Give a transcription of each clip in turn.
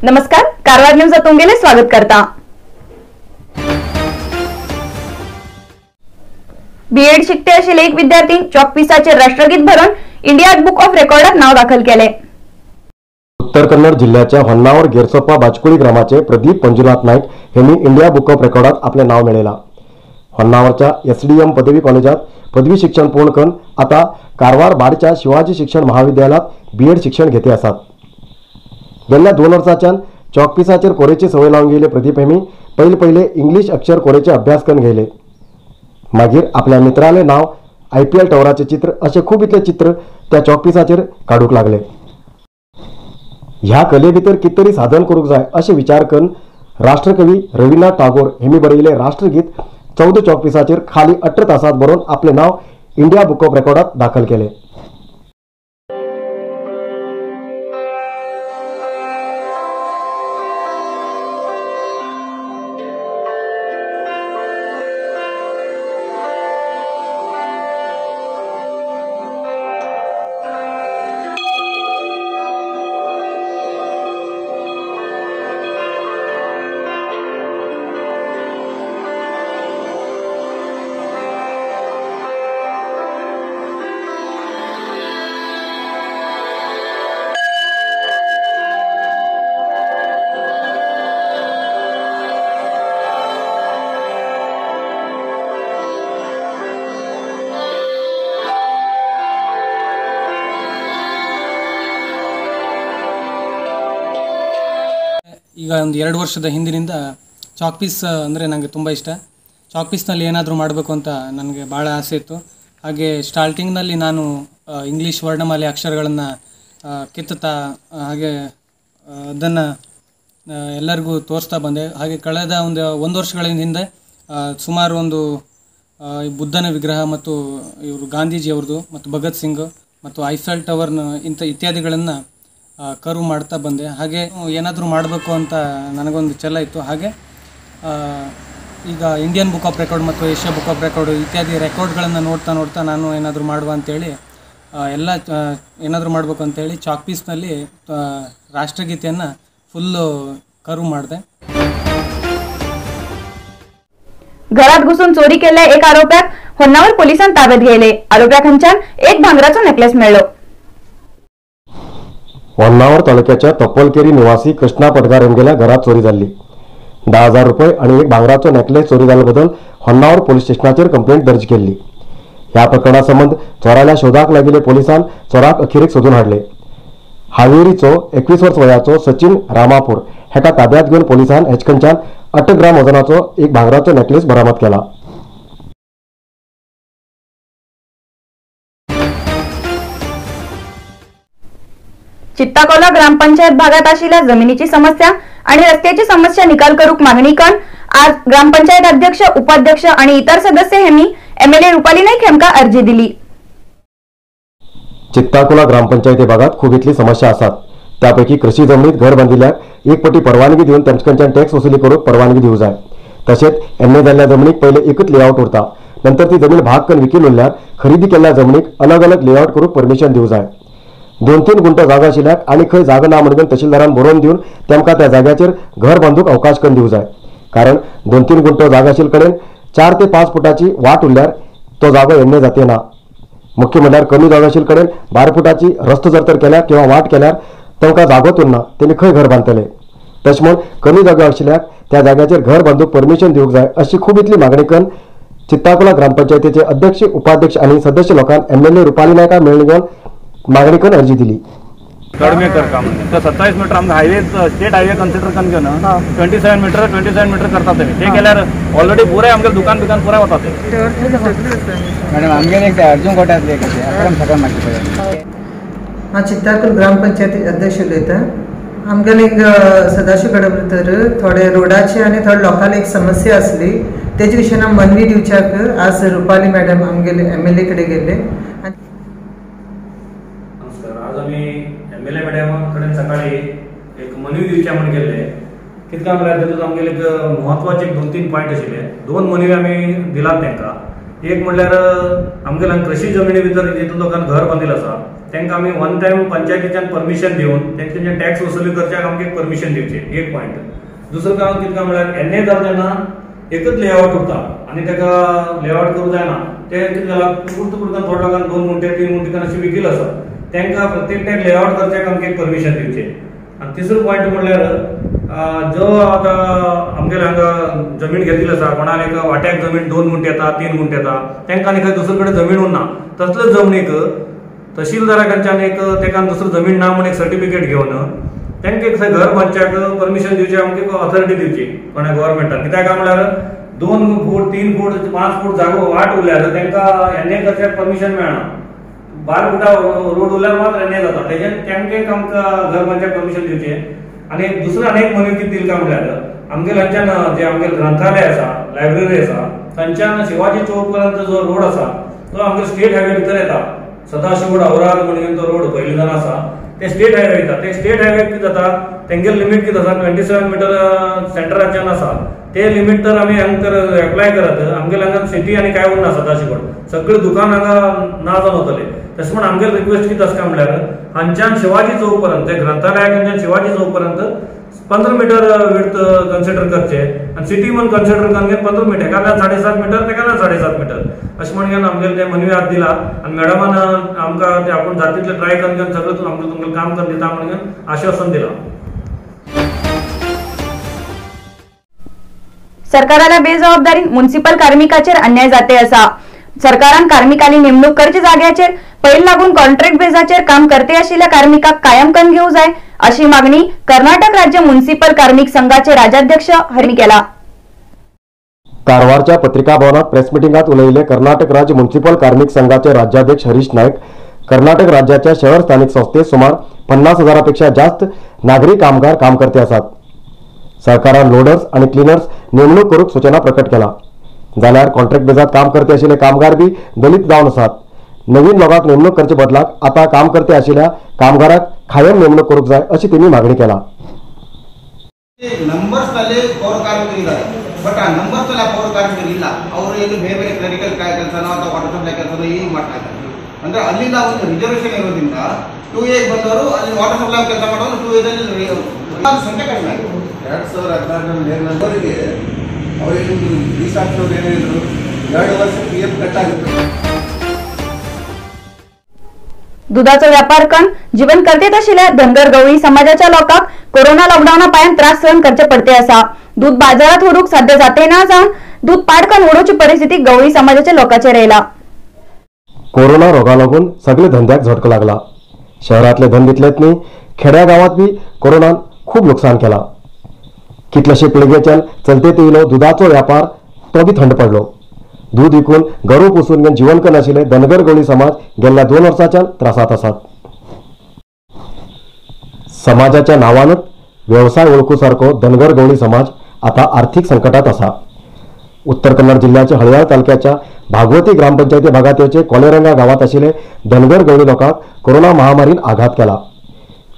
नमस्कार, कारवार न्यूज तुमगेले स्वागत करता। बीएड शिकते आशिल्ले एक विद्यार्थी चॉक पिसाचेर राष्ट्रगीत भरून इंडिया बुक ऑफ रेकॉर्डात नाव दाखल केले। उत्तर कन्नड जिल्ह्याच्या होन्नावर गेरसोप्पा बाचकुळी ग्रामाचे प्रदीप मंजुनाथ नाईक यांनी इंडिया बुक ऑफ रेकॉर्डात आपले नाव मिळवले। होन्नावरच्या एसडीएम पदवी कॉलेजात पदवी शिक्षण पूर्ण करून आता कारवार बारच्या शिवाजी शिक्षण महाविद्यालयात बीएड शिक्षण घेते असतात। गेल्या 2 वर्षांच्यान चॉक पिसाचेर कोरेची सवय लावून गेले प्रदीप यांनी पहिले इंग्लिश अक्षर कोरेचे अभ्यास करून गेले। मागीर आपल्या मित्राले नाव IPL टावराचे चित्र असे खूप इतले चित्र त्या चॉक पिसाचेर काढूक लागले। ह्या कले भितर कितरी साधन करूक जाय असे विचार करून राष्ट्रकवी रवींद्रनाथ टागोर यांनी बरयले राष्ट्रगीत 14 चॉक पिसाचेर खाली 18 तासात बरोवन आपले नाव इंडिया बुक ऑफ रेकॉर्डात दाखल केले। ಈಗ ಒಂದು 2 ವರ್ಷದ ಹಿಂದಿನಿಂದ ಚಾಕ್ ಪೀಸ್ ಅಂದರೆ ನನಗೆ ತುಂಬ ಇಷ್ಟ। ಚಾಕ್ ಪೀಸ್ನಲ್ಲಿ ಏನಾದರೂ ಮಾಡಬೇಕು ಅಂತ ನನಗೆ ಭಾಳ ಆಸೆ ಇತ್ತು। ಹಾಗೆ ಸ್ಟಾರ್ಟಿಂಗ್ನಲ್ಲಿ ನಾನು ಇಂಗ್ಲೀಷ್ ವರ್ಣಮಾಲೆ ಅಕ್ಷರಗಳನ್ನು ಕಿತ್ತುತ್ತಾ ಹಾಗೆ ಅದನ್ನು ಎಲ್ಲರಿಗೂ ತೋರಿಸ್ತಾ ಬಂದೆ। ಹಾಗೆ ಕಳೆದ ಒಂದು ವರ್ಷಗಳ ಹಿಂದೆ ಸುಮಾರು ಒಂದು ಬುದ್ಧನ ವಿಗ್ರಹ ಮತ್ತು ಇವರು ಗಾಂಧೀಜಿಯವ್ರದ್ದು ಮತ್ತು ಭಗತ್ ಸಿಂಗ್ ಮತ್ತು ಐಫೆಲ್ ಟವರ್ನ ಇತ್ಯಾದಿಗಳನ್ನು ಕರು ಮಾಡ್ತಾ ಬಂದೆ। ಹಾಗೆ ಏನಾದರೂ ಮಾಡಬೇಕು ಅಂತ ನನಗೊಂದು ಛಲ ಇತ್ತು। ಹಾಗೆ ಈಗ ಇಂಡಿಯನ್ ಬುಕ್ ಆಫ್ ರೆಕಾರ್ಡ್ ಮತ್ತು ಏಷ್ಯಾ ಬುಕ್ ಆಫ್ ರೆಕಾರ್ಡ್ ಇತ್ಯಾದಿ ರೆಕಾರ್ಡ್ಗಳನ್ನು ನೋಡ್ತಾ ನಾನು ಏನಾದರೂ ಮಾಡುವ ಅಂತೇಳಿ ಏನಾದರೂ ಮಾಡಬೇಕು ಅಂತೇಳಿ ಚಾಕ್ ಪೀಸ್ನಲ್ಲಿ ರಾಷ್ಟ್ರಗೀತೆಯನ್ನು फुल्ल करू मारते। घरात घुसून चोरी केल्या एक आरोप्याक होन्नावर पोलिसांनी ताब्यात घेतले। आरोप्याखांच्यान एक भांगराचो नेकलेस मेळ्ळो। होन्नावर तालुक्याच्या तप्पलकेरी निवासी कृष्णा पटगार यांच्या घरात चोरी झाली। 10,000 रुपये आणि एक भांगराचो नेकलेस चोरी झाल्याबद्दल होन्नावर पोलीस स्टेशनाचेर कंप्लेंट दर्ज केली। या प्रकरणासंबंध चोराल्या शोधाक लागिल्ले पोलिसांन चोराक अखेरेक सोदून हाडले। हावेरीचो 21 वर्ष वयाचो सचिन रामापूर हेका ताब्यात घेवन पोलिसांन हेचकडच्यान 8 ग्राम वजनाचो एक भांगराचो नेकलेस बरामद केला। चित्ताकोला ग्रामपंचायत भागात आशिल्ल्या जमिनीची समस्या आणि रस्त्याची समस्या निकाल करूक मागणी करून आज ग्रामपंचायत अध्यक्ष, उपाध्यक्ष आणि इतर सदस्य यांनी MLA रुपाली नाईक यांका अर्जी दिली। चित्ताकोला ग्रामपंचायती भागात खूप इतली समस्या असतात। त्यापैकी कृषी जमिनीत घर बांधिल्याक एक पटी परवानगी देऊन त्यांच्याकडच्यान टॅक्स वसुली करूक परवानगी दिवू जाय। तसेच एन्ने जाल्ल्या जमिनीक पहिले एकच लेआउट उरता, नंतर ती जमीन भाग करून विकून उरल्यार खरेदी केल्ल्या जमिनीक अलग अलग लेआउट करूक परमिशन दिवू जाय। 2-3 गुंठ जागा आशिल्ल्याक आणि खंय जागा ना म्हणून तहसीलदारान बरोवन दिवन तेमकां त्या जाग्याचेर घर बांधूक अवकाश करून दिवू जाय। कारण 2-3 गुंठ जागा आशिल्ले कडेन 4 ते 5 फुटाची वाट उरल्यार तो जागो एन्ने जाते ना। मुख्य म्हणल्यार कमी जागा आशिल्ले कडेन 12 फुटाची रस्तो जर तर केल्यार किंवा वाट केल्यार तांकां जागोच उरना, तेणी खंय घर बांदतले। तशें म्हूण कमी जागा आशिल्ल्याक त्या जाग्याचेर घर बांधूक परमिशन दिवूंक जाय अशी खूब इतली मागणी करून चित्ताकोला ग्रामपंचायतीचे अध्यक्ष, उपाध्यक्ष आणि सदस्य लोकांनी MLA रुपाली नायका मेळून घेवन मागणी करून अर्जी दिली। कड़मे करता तो 27 मीटर आमकां हायवे स्टेट हायवे कन्सिडर करून घेवन 27 मीटर करता ते केल्यार ऑलरेडी पुराय आमगे दुकान पुराय वता ते। मॅडम आमगे एक अर्जुन कोट्यातले अकरम सकम मागता। हांव चित्ताकोला ग्रामपंचायती अध्यक्ष उलयतां। आमगेले एक सदाशिव गडा भितर थोडे रोडाची आनी थोडे लोकांक एक समस्या आसली, तेजे विशयान हांव मनवी दिवच्याक आज रुपाली मॅडम आमगेले MLA कडेन गेले। नमस्कार, आज आमी MLA मॅडम कडेन सकाळी एक मनवी दिवच्या म्हणून गेल्ले। कितें काय म्हळ्यार तातूंत आमगेले म्हत्वाचे 2-3 पॉयंट आशिल्ले। 2 मनवी आमी दिलात तांकां। एक म्हणल्यार आमगेल्या कृषी जमिनी भितर जितून लोकांनी घर बांदिल्लें आसा तांकां आमी वन टायम पंचायतीच्यान परमिशन दिवन तांचे टॅक्स वसुली करच्याक आमकां एक परमिशन दिवचें, एक पॉयंट. दुसरो काम कितें म्हळ्यार एनए जाता तेन्ना एकच लेआउट उरता आनी ताका लेआउट करूंक जायना. ते कितें जालां पुरतं थोड्या लोकांक 2 गुंठे 3 गुंठे अशी विकील आसा, तांकां प्रत्येक लेआउट करच्याक आमकां एक परमिशन दिवचें. आनी तिसरो पॉयंट म्हणल्यार जो आतां आमगेर हांगा जमीन घेतिल्ली आसा, कोणाक एक वाट्याक जमीन 2 गुंठे येता 3 गुंठे येता, तांकां आनी खंय दुसरे कडेन जमीन उरना, तसले जमनीक तहसीलदाराकडच्यान एक ताका दुसरो जमीन ना म्हणून एक सर्टिफिकेट घेवन तांकां एक घर बांदच्याक परमिशन दिवची, आमकां ऑथॉरिटी दिवची कोणा गव्हर्मेंटान. कित्याक काय म्हळ्यार 2 फूट 3 फूट 5 फूट जागो वाट उरल्यार तांकां एनए करच्याक परमिशन मेळना. 12 फुटा रोड उरल्यार मात्र एनए जाता, तेजें तांकां एक आमकां घर बांदच्याक परमिशन दिवचें. आनी दुसरो आनीक मनवी कितें दिली काय म्हळ्यार आमगेर हांच्यान जे आमगेर ग्रंथालय आसा, लायब्ररी आसा, थंयच्यान शिवाजी चौक पर्यंत जो रोड आसा तो आमगेर स्टेट हायवे भितर येता. सदाशिव औराद म्हणून तो रोड पयलींच्यान आसा, ते स्टेट हायवे येता. ते स्टेट हायवे कितें जाता, तेंगेर लिमीट कितें आसा 27 मीटर सेंटराच्यान आसा. ते लिमीट तर आमी हांगा तर एप्लाय करत, आमगेर हांगा सिटी आनी कांय उरना सदाशिव, सगळें दुकान हांगा ना जावन वतले. तशें म्हण आमगेर रिक्वेस्ट कितें आसा काय म्हळ्यार हांच्यान शिवाजी चौक पर्यंत, ते ग्रंथालयाच्यान शिवाजी चौक पर्यंत 15 मीटर विड्थ कन्सिडर करचे आनी सिटी म्हणून कन्सिडर करून 15 मीटर, एका 7.5 मीटर, तेका 7.5 मीटर अशें म्हणून आमगेर ते मनवी हात दिला. आनी मॅडमान आमकां ते आपूण जाता तितलें ट्राय करून सगळें आमकां तुमकां काम करून दिता म्हणून आश्वासन दिलां. सरकाराला बेजबाबदारीन म्युनिसिपल कार्मिकाचेर अन्याय जाते असा. सरकारान कार्मिकांनी नेमणूक करचे जाग्याचेर पैल लागून कॉन्ट्रॅक्ट बेजाचेर काम करते आशिल्ल्या कार्मिकांक कायम करून घेवूं जाय अशी मागणी कर्नाटक राज्य म्युनिसिपल कार्मिक संघाचे राज्याध्यक्ष हरिणी केला. कारवारच्या पत्रिका भवनात प्रेस मिटिंगात उलयिल्ले कर्नाटक राज्य म्युनिसिपल कार्मिक संघाचे राज्याध्यक्ष हरीश नायक, कर्नाटक राज्याच्या शहर स्थानिक संस्थेत सुमार 50,000पेक्षा जास्त नागरी कामगार काम करते आसात. सरकारान लोडर्स आणि क्लिनर्स नेमणूक करूक सूचना प्रकट केला. जाल्यार कॉन्ट्रॅक्ट बेजात काम करते आशिल्ले कामगार बी दलित जावन आसात. नवीन लोकांक नेमणूक करचे बदलाक आता काम करते आशिल्ल्या कामगाराक कायम नेमणूक करूक जाय अशी त्यांनी मागणी केला. ನಂಬರ್ಸ್ ನಲ್ಲಿ ಪೌರ ಕಾರ್ಮಿಕರಿದ್ದಾರೆ, ಬಟ್ ಆ ನಂಬರ್ಸ್ ಅಲ್ಲಿ ಪೌರ ಕಾರ್ಮಿಕರಿಲ್ಲ. ಅವರು ಏನು ಬೇರೆ ಬೇರೆ ಕ್ಲರಿಕಲ್ ಕೆಲಸನೋ ಅಥವಾ ವಾಟರ್ ಸಪ್ಲೈ ಕೆಲಸನೋ ಈಗ ಮಾಡ್ತಾ ಇದ್ದಾರೆ. ಅಂದ್ರೆ ಅಲ್ಲಿಂದ ಒಂದು ರಿಸರ್ವೇಶನ್ ಇರೋದ್ರಿಂದ 2A ಬಂದವರು ಅಲ್ಲಿ ವಾಟರ್ ಸಪ್ಲೈ ಕೆಲಸ ಮಾಡೋರು 2A ದಲ್ಲಿ ಸಂಖ್ಯೆ ಕಡಿಮೆ ಆಗಿದೆ. 2014 ನಂಬರಿಗೆ ಅವರಿಗೆ ರೀಸಾಕ್ಷರು ಏನಿದ್ರು 2 ವರ್ಷ PF ಕಟ್ ಆಗುತ್ತೆ. दुधाचो व्यापार करून जीवन करते आशिल्ल्या धनगर गवळी समाजाच्या लोकांक कोरोना लॉकडाऊना पायन त्रास सहन करचे पडते आसा. दूध बाजारात व्हरूंक सध्या जाते ना जावन दूध पाडकन ओडोवची परिस्थिती गवळी समाजाच्या लोकांचेर येयला. कोरोना रोगा लागून सगळे धंद्याक झटको लागला. शहरातले धंदेतलेच न्ही, खेड्या गावात बी कोरोनान खूप नुकसान केला. कितलेशे पिळगेच्यान चलते येयलो दुधाचो व्यापार तो बी थंड पडलो. दूध विकून गरू पुसून घेवन जीवन करन आशिल्ले धनगर गवळी समाज गेल्या 2 वर्सांच्यान त्रासात आसात. समाजाच्या नावानच व्यवसाय ओळखू सारको धनगर गवळी समाज आता आर्थिक संकटात आसा. उत्तर कन्नड जिल्ह्याच्या हळयाळ तालुक्याच्या भागवती ग्रामपंचायती भागात येवचे कोलेरंगा गावात आशिल्ले धनगर गवळी लोकांक कोरोना महामारीन आघात केला.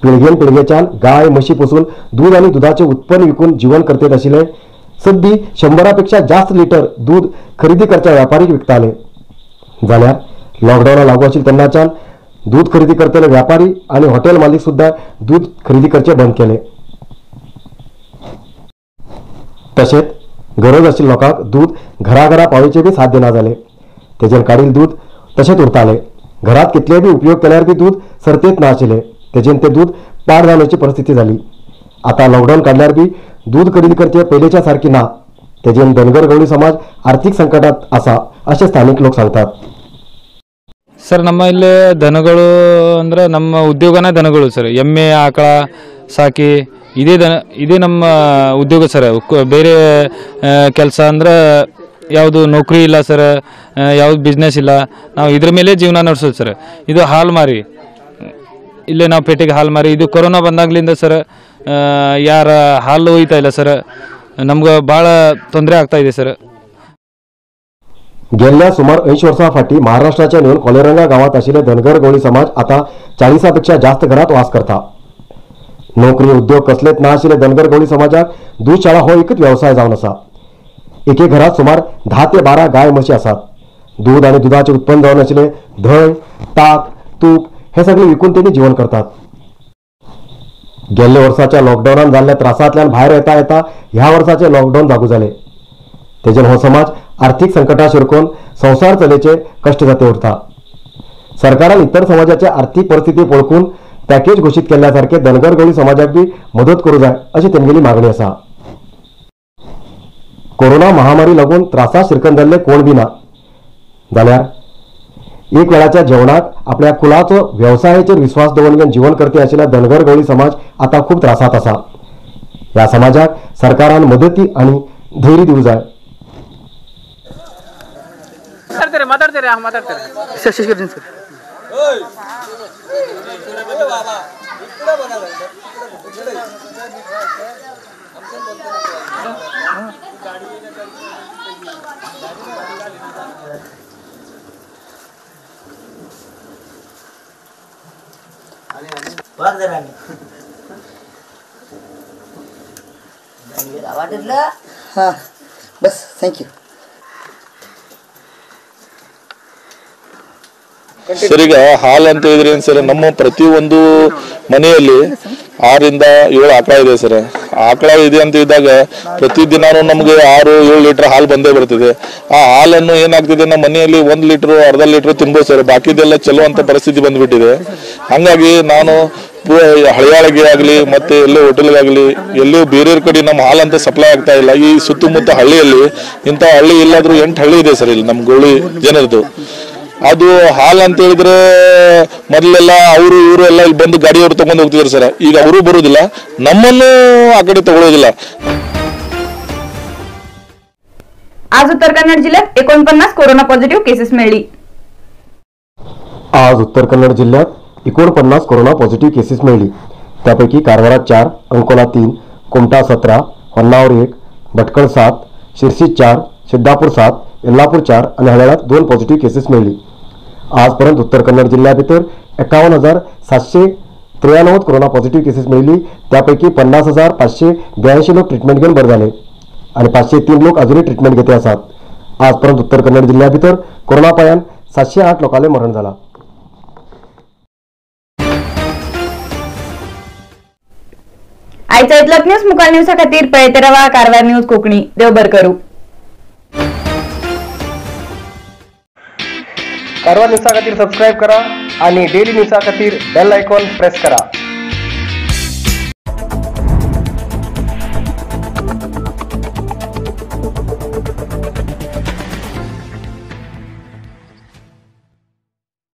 पिळगेन पिळगेच्यान गाय म्हशी पुसून दूध आणि दुधाचे उत्पन्न विकून जीवन करतेत आशिल्ले सद्दी 100पेक्षा जास्त लिटर दूध खरेदी करच्या व्यापारीक विकताले. जाल्यार लॉकडाऊन लागू आशिल्ले तेन्नाच्यान दूध खरेदी करतले व्यापारी आणि हॉटेल मालिक सुद्धा दूध खरेदी करचे बंद केले. तसेच गरज आशिल्ल्या लोकांक दूध घराघरा पावयचे बी साध्य ना जाले. तेजेर काडील दूध तशेंच उरताले. घरात कितले बी उपयोग केल्यार बी दूध सरतेत ना आशिल्ले. तेजेन ते दूध पाड जावपाची परिस्थिती जाली. आता लॉकडाऊन काढल्यार बी दूध खरेदी करचे पयलींच्या सारखी ना. तेजेन धनगर गवळी समाज आर्थिक संकटात आसा असे स्थानिक लोक सांगतात. ಸರ್ ನಮ್ಮ ಇಲ್ಲಿ ದನಗಳು ಅಂದರೆ ನಮ್ಮ ಉದ್ಯೋಗನೇ ದನಗಳು ಸರ್. ಎಮ್ಮೆ ಆಕಳ ಸಾಕಿ ಇದೇ ನಮ್ಮ ಉದ್ಯೋಗ ಸರ್. ಬೇರೆ ಕೆಲಸ ಅಂದರೆ ಯಾವುದು ನೌಕರಿ ಇಲ್ಲ ಸರ್, ಯಾವುದು ಬಿಸ್ನೆಸ್ ಇಲ್ಲ. ನಾವು ಇದ್ರ ಮೇಲೆ ಜೀವನ ನಡೆಸೋದು ಸರ್. ಇದು ಹಾಲು ಮಾರಿ ಇಲ್ಲೇ ನಾವು ಪೇಟೆಗೆ ಹಾಲು ಮಾರಿ ಇದು ಕೊರೋನಾ ಬಂದಾಗಲಿಂದ ಸರ್ ಯಾರ ಹಾಲು ಒಯ್ತಾ ಇಲ್ಲ ಸರ್. ನಮ್ಗೆ ಭಾಳ ತೊಂದರೆ ಆಗ್ತಾ ಇದೆ ಸರ್. गेल्या सुमार 80 वर्सां फाटी महाराष्ट्राच्या नेऊन कोलेरंगा गावात आशिल्ले धनगर गवळी समाज आता 40पेक्षा जास्त घरात वास करता. नोकरी उद्योग कसलेच ना आशिल्ले धनगर गवळी समाजाक दूधशाळा हो एकच व्यवसाय जावन आसा. एके घरात सुमार 10 ते 12 गाय म्हशी आसात. दूध आणि दुधाचे उत्पन्न जावन आशिल्ले धंय, ताक, तूप हे सगळे विकून त्यांनी जीवन करतात. गेल्ल्या वर्षाच्या लॉकडाऊनान जाल्ल्या त्रासांतल्यान भायर येता येता ह्या वर्षाचे लॉकडाऊन लागू झाले. तेजेन हो समाज आर्थिक संकटात शिरकून संसार चलेचे कष्ट जाते उरता. सरकारान इतर समाजाची आर्थिक परिस्थिती पळकून पॅकेज घोषित केल्यासारखे धनगर गवळी समाजाक बी मदत करू जाय अशी तेंगेली मागणी आसा. कोरोना महामारी लागून त्रासात शिरकन जाल्ले कोण बी ना जाल्यार एक वेळाच्या जेवणाक आपल्या कुलाचो व्यवसायाचेर विश्वास दवरून घेवन जीवन करते आशिल्ल्या धनगर गवळी समाज आता खूप त्रासात आसा. ह्या समाजाक सरकारान मदती आणि धैर्य दिवू जाय. हां बस थँक्यू. ಸರ್ ಈಗ ಹಾಲು ಅಂತ ಹೇಳಿದ್ರೆ ಏನು ಸರ್, ನಮ್ಮ ಪ್ರತಿಯೊಂದು ಮನೆಯಲ್ಲಿ 6 ರಿಂದ 7 ಆಕಳ ಇದೆ ಸರ್. ಆಕಳ ಇದೆ ಅಂತ ಇದ್ದಾಗ ಪ್ರತಿದಿನಾನು ನಮಗೆ 6-7 ಲೀಟರ್ ಹಾಲು ಬಂದೇ ಬರ್ತಿದೆ. ಆ ಹಾಲನ್ನು ಏನಾಗ್ತಿದೆ ನಮ್ಮ ಮನೆಯಲ್ಲಿ 1 ಲೀಟರ್ ಅರ್ಧ ಲೀಟರ್ ತಿನ್ಬೋದು ಸರ್, ಬಾಕಿದೆಲ್ಲ ಚಲೋ ಅಂತ ಪರಿಸ್ಥಿತಿ ಬಂದ್ಬಿಟ್ಟಿದೆ. ಹಾಗಾಗಿ ನಾನು ಹಳಿಯಾಳಿಗೆ ಆಗಲಿ ಮತ್ತೆ ಎಲ್ಲೇ ಹೋಟೆಲ್ಗಾಗಲಿ ಎಲ್ಲಿಯೂ ಬೇರೆ ಕಡೆ ನಮ್ಮ ಹಾಲಂತ ಸಪ್ಲೈ ಆಗ್ತಾ ಇಲ್ಲ. ಈ ಸುತ್ತಮುತ್ತ ಹಳ್ಳಿಯಲ್ಲಿ ಇಂಥ ಹಳ್ಳಿ ಇಲ್ಲಾದ್ರೂ 8 ಹಳ್ಳಿ ಇದೆ ಸರ್ ಇಲ್ಲಿ ನಮ್ಮ ಗೌಳಿ ಜನರದು. ಅದು ಹಾಲು ಅಂತ ಹೇಳಿದ್ರೆ ಮೊದಲೆಲ್ಲ ಅವರು ಇವರು ಎಲ್ಲ ಇಲ್ಲಿ ಬಂದು ಗಾಡಿಯವರು ತಗೊಂಡು ಹೋಗ್ತಿದ್ರು ಸರ್. ಈಗ ಅವರು ಬರುವುದಿಲ್ಲ, ನಮ್ಮನ್ನು ಆ ಕಡೆ ತಗೊಳ್ಳೋದಿಲ್ಲ. आज उत्तर कन्नड जिल्ह्यात 49 कोरोना पॉझिटिव्ह केसेस मिळाली. आज उत्तर कन्नड जिल्ह्यात 49 कोरोना पॉझिटिव्ह केसेस मिळाली. त्यापैकी कारवारात 4, अंकोला 3, कुमटा 17, होन्नावर 1, भटकळ 7, शिरसीत 4, सिद्धापूर 7, यल्लापूर 4 आणि हळ्याळात 2 पॉझिटिव्ह केसेस मिळाली. आजपर्यंत उत्तर कन्नड जिल्ह्या भितर 51,793 कोरोना पॉझिटिव्ह केसेस मिळाली. त्यापैकी 50,582 लोक ट्रीटमेंट घेऊन बरे झाले आणि 503 लोक अजूनही ट्रीटमेंट घेते आसात. आजपर्यंत उत्तर कन्नड जिल्ह्या भितर कोरोना पायान 708 लोकांले मरण झाला. आयचा इतलाच न्यूज मुखाल न्यूज खातीर पळयत रावा कारवार न्यूज कोंकणी. देव बरें करूं. कारवार न्यूजा खातीर सबस्क्राईब करा आणि डेली न्यूजा खातीर बेल आयकॉन प्रेस करा.